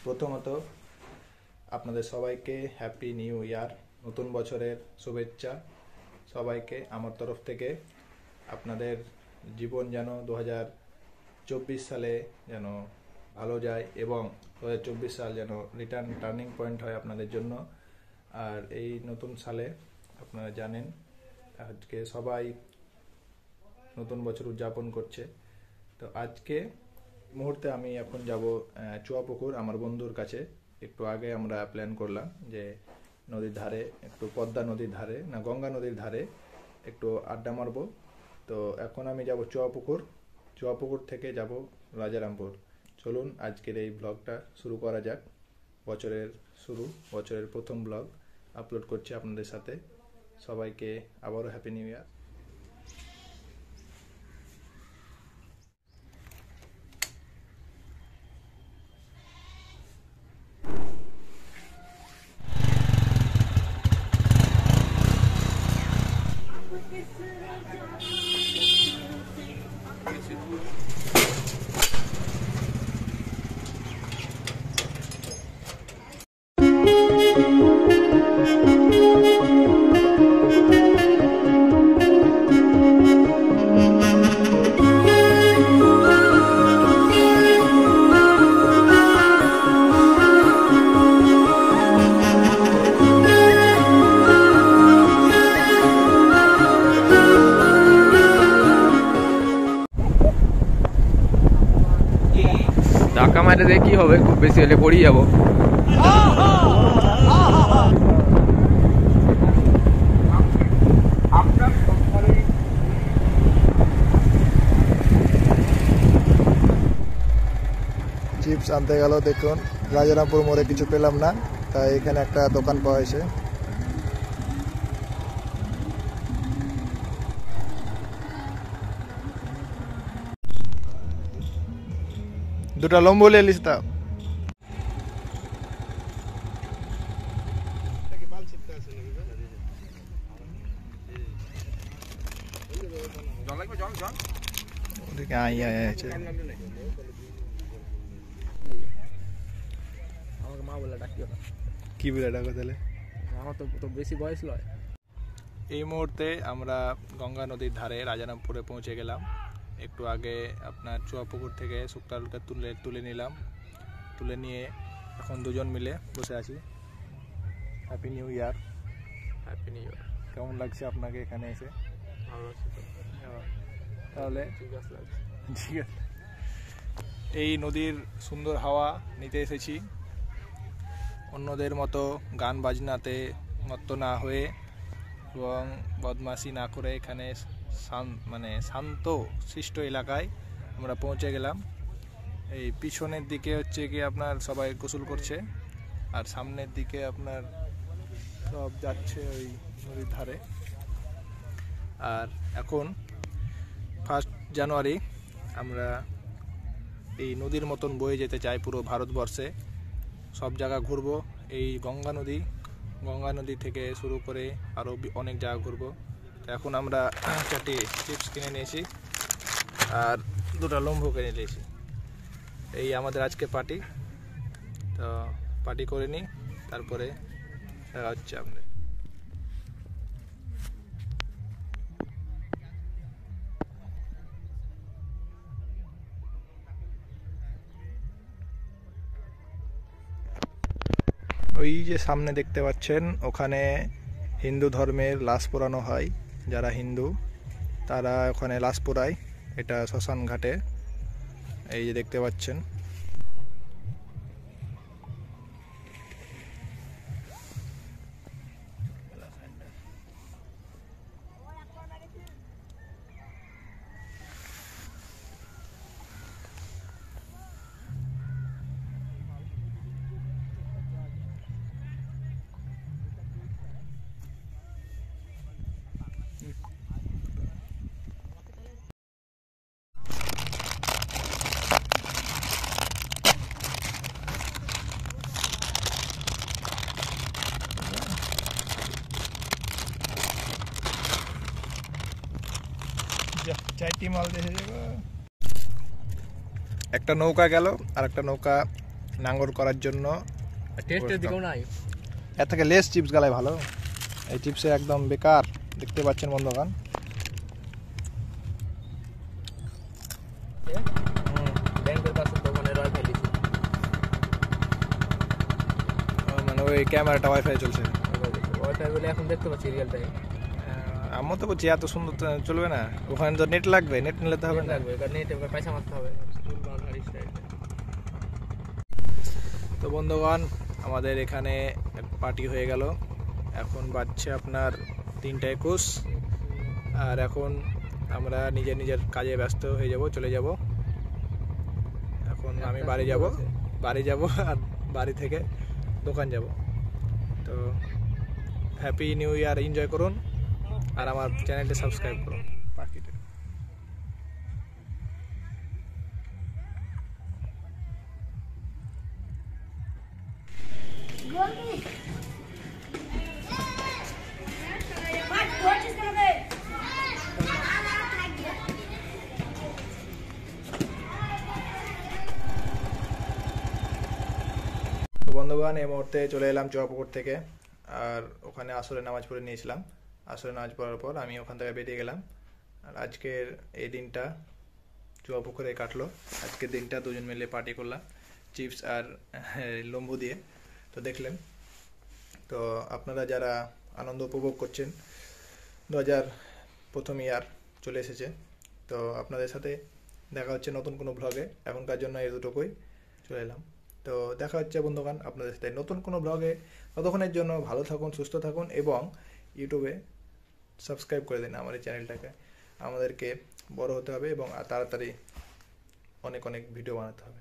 প্রথমত আপনাদের সবাইকে হ্যাপি নিউ ইয়ার, নতুন বছরের শুভেচ্ছা সবাইকে আমার তরফ থেকে। আপনাদের জীবন যেন 2024 সালে যেন ভালো যায় এবং 2024 সাল যেন টার্নিং পয়েন্ট হয় আপনাদের জন্য। আর এই নতুন সালে আপনারা জানেন আজকে সবাই নতুন বছর উদযাপন করছে। তো আজকে মুহূর্তে আমি এখন যাব চুয়াপুকুর আমার বন্ধুর কাছে। একটু আগে আমরা প্ল্যান করলাম যে নদীর ধারে, একটু পদ্মা নদীর ধারে না গঙ্গা নদীর ধারে একটু আড্ডা মারবো। তো এখন আমি যাব চুয়াপুকুর থেকে যাব রাজারামপুর। চলুন আজকের এই ব্লগটা শুরু করা যাক। বছরের প্রথম ব্লগ আপলোড করছি আপনাদের সাথে। সবাইকে আবারও হ্যাপি নিউ ইয়ার। ধাক্কা মারে দিয়ে কি হবে, খুব বেশি হলে পড়ে যাবো। চিপস আনতে গেল, দেখুন রাজারামপুর মোড়ে কিছু পেলাম না, তাই এখানে একটা দোকান পাওয়া হয়েছে। দুটা লম্বু ले लिस ता আমাকে মা বলে ডাকিও না। কি বলে ডাকো তাহলে? আমার তো বেশি বয়স নয়। এই মুহূর্তে আমরা গঙ্গা নদীর ধারে রাজারামপুরে পৌঁছে গেলাম। একটু আগে আপনার চুয়াপুকুর থেকে শুক্তালুটা তুলে নিলাম। তুলে নিয়ে এখন দুজন মিলে বসে আছি। Happy new year. Happy new year. কেমন লাগছে আপনাকে এখানে এসে? ভালো লাগছে তো। তাহলে ঠিক আছে। এই নদীর সুন্দর হাওয়া নিতে এসেছি। অন্যদের মতো গান বাজনাতে মত্ত না হয়ে এবং বদমাশি না করে এখানে শান্ত সৃষ্ট এলাকায় আমরা পৌঁছে গেলাম। এই পিছনের দিকে হচ্ছে কি আপনার সবাই গোসল করছে, আর সামনের দিকে আপনার সব যাচ্ছে ওই নদীর ধারে। আর এখন 1 জানুয়ারি আমরা এই নদীর মতন বয়ে যেতে চাই পুরো ভারতবর্ষে। সব জায়গা ঘুরবো। এই গঙ্গা নদী থেকে শুরু করে আরও অনেক জায়গা ঘুরবো। তো এখন আমরা 4টি চিপস কিনে নিয়েছি আর 2টা লম্বু কিনে নিয়েছি। এই আমাদের আজকে পার্টি। তো পার্টি করে নিই, তারপরে দেখা হচ্ছে আমাদের। ওই যে সামনে দেখতে পাচ্ছেন, ওখানে হিন্দু ধর্মের লাশ পোড়ানো হয়। যারা হিন্দু তারা ওখানে লাশ পোড়ায়। এটা শ্মশান ঘাটে, এই যে দেখতে পাচ্ছেন। চারটি মাল দেখে যাবো। একটা নৌকা গেল আর একটা নৌকা নাঙ্গর করার জন্য। টেস্টের দিকেও নাই। এর থেকে লেস চিপস গালায় ভালো, এই চিপসে একদম বেকার। দেখতে পাচ্ছেন বন্ধুগণ, ব্যাংকের পাশে দোকানে রয় ফেলেছি, মানে ওই ক্যামেরাটা ওয়াইফাই চলছে। ওয়াইফাই বলে এখন দেখতে পাচ্ছি রিয়েল টাইম। আমি তো বলছি এত সুন্দর তো চলবে না, ওখানে তো নেট লাগবে, নেট নিলে তো হবে না। লাগবে, এবার নেট এবার পয়সা মারতে হবে। তো বন্ধুগণ, আমাদের এখানে পার্টি হয়ে গেল। এখন বাজছে আপনার 3:21, আর এখন আমরা নিজের নিজের কাজে ব্যস্ত হয়ে যাব, চলে যাব। এখন আমি বাড়ি যাব আর বাড়ি থেকে দোকান যাব। তো হ্যাপি নিউ ইয়ার, এনজয় করুন আর আমার চ্যানেলটি সাবস্ক্রাইব করুন। পার্টিতে তো বন্ধুগণ, এই মুহূর্তে চলে এলাম চুয়াপুকুর থেকে, আর ওখানে আসরে নামাজ পড়ে নিয়েছিলাম। আসরে নামাজ পড়ার পর আমি ওখান থেকে বেরিয়ে গেলাম। আর আজকের এই দিনটা চুয়াপুকুরে কাটলো। আজকের দিনটা দুজন মিলে পার্টি করলাম চিপস আর লম্বু দিয়ে। তো দেখলেন, তো আপনারা যারা আনন্দ উপভোগ করছেন, 2000 প্রথম ইয়ার চলে এসেছে। তো আপনাদের সাথে দেখা হচ্ছে নতুন কোনো ব্লগে। এখনকার জন্য এই দুটোই চলে এলাম। তো দেখা হচ্ছে বন্ধুগণ আপনাদের সাথে নতুন কোনো ব্লগে। ততক্ষণের জন্য ভালো থাকুন, সুস্থ থাকুন এবং ইউটিউবে সাবস্ক্রাইব করে দিন আমার এই চ্যানেলটাকে। আমাদেরকে বড় হতে হবে এবং তাড়াতাড়ি অনেক অনেক ভিডিও বানাতে হবে।